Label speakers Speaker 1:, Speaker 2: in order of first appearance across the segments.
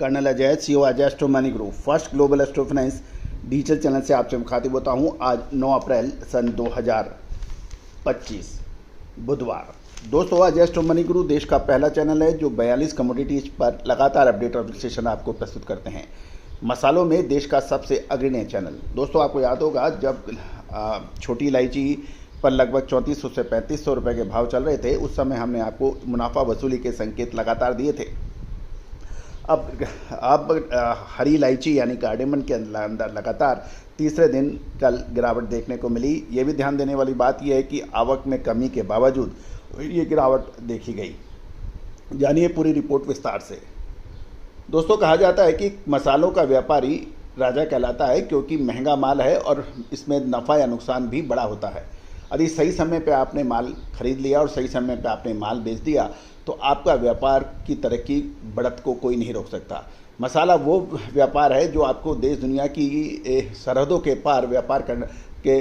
Speaker 1: Colonel Ajay, CEO Ajay astro money group, first global astro finance digital channel से आपसे मुखातिब होता हूं। आज 9 अप्रैल सन 2025 बुधवार। दोस्तों, अजय एस्ट्रो मनी ग्रुप देश का पहला चैनल है जो 42 कमोडिटीज पर लगातार अपडेट और विश्लेषण आपको प्रस्तुत करते हैं। मसालों में देश का सबसे अग्रणी चैनल। दोस्तों, आपको याद होगा जब छोटी इलायची पर लगभग 3400 से 3500 रुपये के भाव चल रहे थे, उस समय हमने आपको मुनाफा वसूली के संकेत लगातार दिए थे। अब हरी इलायची यानी कार्डेमन के अंदर लगातार तीसरे दिन कल गिरावट देखने को मिली। ये भी ध्यान देने वाली बात यह है कि आवक में कमी के बावजूद ये गिरावट देखी गई। जानिए पूरी रिपोर्ट विस्तार से। दोस्तों, कहा जाता है कि मसालों का व्यापारी राजा कहलाता है क्योंकि महंगा माल है और इसमें नफ़ा या नुकसान भी बड़ा होता है। यदि सही समय पे आपने माल खरीद लिया और सही समय पे आपने माल बेच दिया तो आपका व्यापार की तरक्की बढ़त को कोई नहीं रोक सकता। मसाला वो व्यापार है जो आपको देश दुनिया की सरहदों के पार व्यापार करने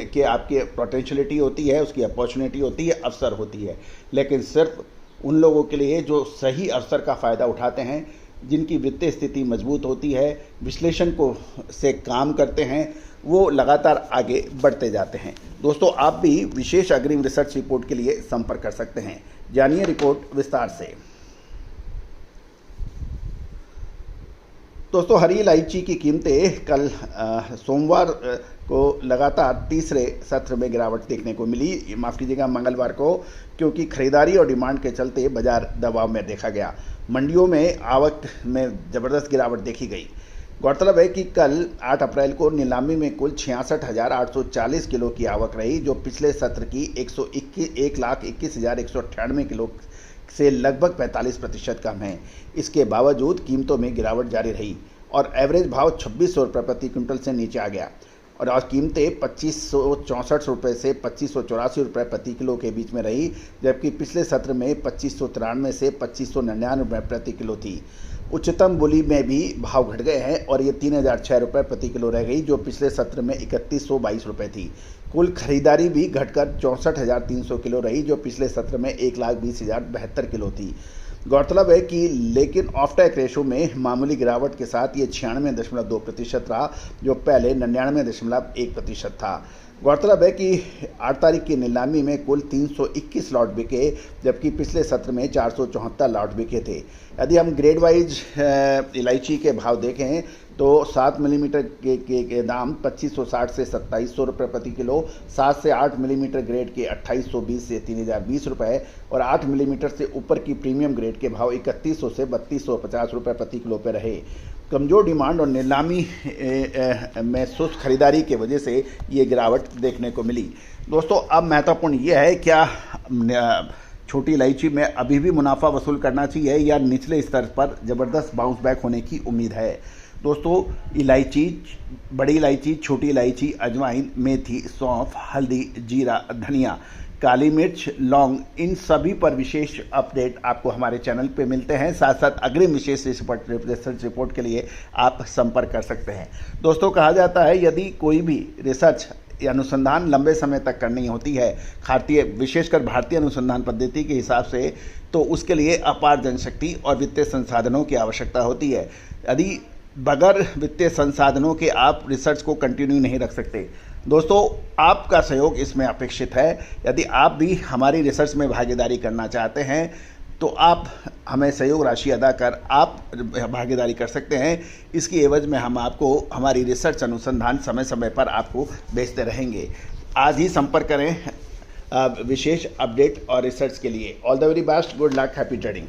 Speaker 1: के आपकी पोटेंशियलिटी होती है, उसकी अपॉर्चुनिटी होती है, अवसर होती है। लेकिन सिर्फ उन लोगों के लिए जो सही अवसर का फ़ायदा उठाते हैं, जिनकी वित्तीय स्थिति मजबूत होती है, विश्लेषण को से काम करते हैं, वो लगातार आगे बढ़ते जाते हैं। दोस्तों, आप भी विशेष अग्रिम रिसर्च रिपोर्ट के लिए संपर्क कर सकते हैं। जानिए रिपोर्ट विस्तार से। दोस्तों, हरी इलायची की कीमतें कल सोमवार को लगातार तीसरे सत्र में गिरावट देखने को मिली। माफ़ कीजिएगा, मंगलवार को, क्योंकि खरीदारी और डिमांड के चलते बाजार दबाव में देखा गया। मंडियों में आवक में ज़बरदस्त गिरावट देखी गई। गौरतलब है कि कल 8 अप्रैल को नीलामी में कुल 66,840 किलो की आवक रही, जो पिछले सत्र की 1,21,198 किलो से लगभग 45% कम है। इसके बावजूद कीमतों में गिरावट जारी रही और एवरेज भाव 2600 रुपये प्रति क्विंटल से नीचे आ गया और आज कीमतें 2564 रुपये से 2584 रुपये प्रति किलो के बीच में रही, जबकि पिछले सत्र में 2593 से 2599 रुपये प्रति किलो थी। उच्चतम बोली में भी भाव घट गए हैं और ये 3006 रुपये प्रति किलो रह गई, जो पिछले सत्र में 3122 रुपये थी। कुल खरीदारी भी घटकर 64,300 किलो रही, जो पिछले सत्र में 1,20,072 किलो थी। गौरतलब है कि लेकिन ऑफ टैक रेशो में मामूली गिरावट के साथ ये 96.2% रहा, जो पहले 99.1% था। गौरतलब है कि 8 तारीख की नीलामी में कुल 321 लॉट बिके, जबकि पिछले सत्र में 474 लॉट बिके थे। यदि हम ग्रेड वाइज इलायची के भाव देखें तो 7 मिलीमीटर के दाम 2560 से 2700 रुपये प्रति किलो, 7 से 8 मिलीमीटर ग्रेड के 2820 से 3020 रुपये और 8 मिलीमीटर से ऊपर की प्रीमियम ग्रेड के भाव 3100 से 3250 रुपये प्रति किलो पर रहे। कमज़ोर डिमांड और नीलामी में सुस्त खरीदारी की वजह से ये गिरावट देखने को मिली। दोस्तों, अब महत्वपूर्ण ये है, क्या छोटी इलायची में अभी भी मुनाफा वसूल करना चाहिए या निचले स्तर पर ज़बरदस्त बाउंस बैक होने की उम्मीद है। दोस्तों, इलायची, बड़ी इलायची, छोटी इलायची, अजवाइन, मेथी, सौंफ, हल्दी, जीरा, धनिया, काली मिर्च, लौंग, इन सभी पर विशेष अपडेट आपको हमारे चैनल पे मिलते हैं। साथ साथ अग्रिम विशेष रिसर्च रिपोर्ट के लिए आप संपर्क कर सकते हैं। दोस्तों, कहा जाता है यदि कोई भी रिसर्च या अनुसंधान लंबे समय तक करनी होती है, विशेषकर भारतीय अनुसंधान पद्धति के हिसाब से, तो उसके लिए अपार जनशक्ति और वित्तीय संसाधनों की आवश्यकता होती है। यदि बगैर वित्तीय संसाधनों के आप रिसर्च को कंटिन्यू नहीं रख सकते। दोस्तों, आपका सहयोग इसमें अपेक्षित है। यदि आप भी हमारी रिसर्च में भागीदारी करना चाहते हैं तो आप हमें सहयोग राशि अदा कर आप भागीदारी कर सकते हैं। इसकी एवज में हम आपको हमारी रिसर्च अनुसंधान समय समय पर आपको भेजते रहेंगे। आज ही संपर्क करें विशेष अपडेट और रिसर्च के लिए। All the very best, good luck, happy trading.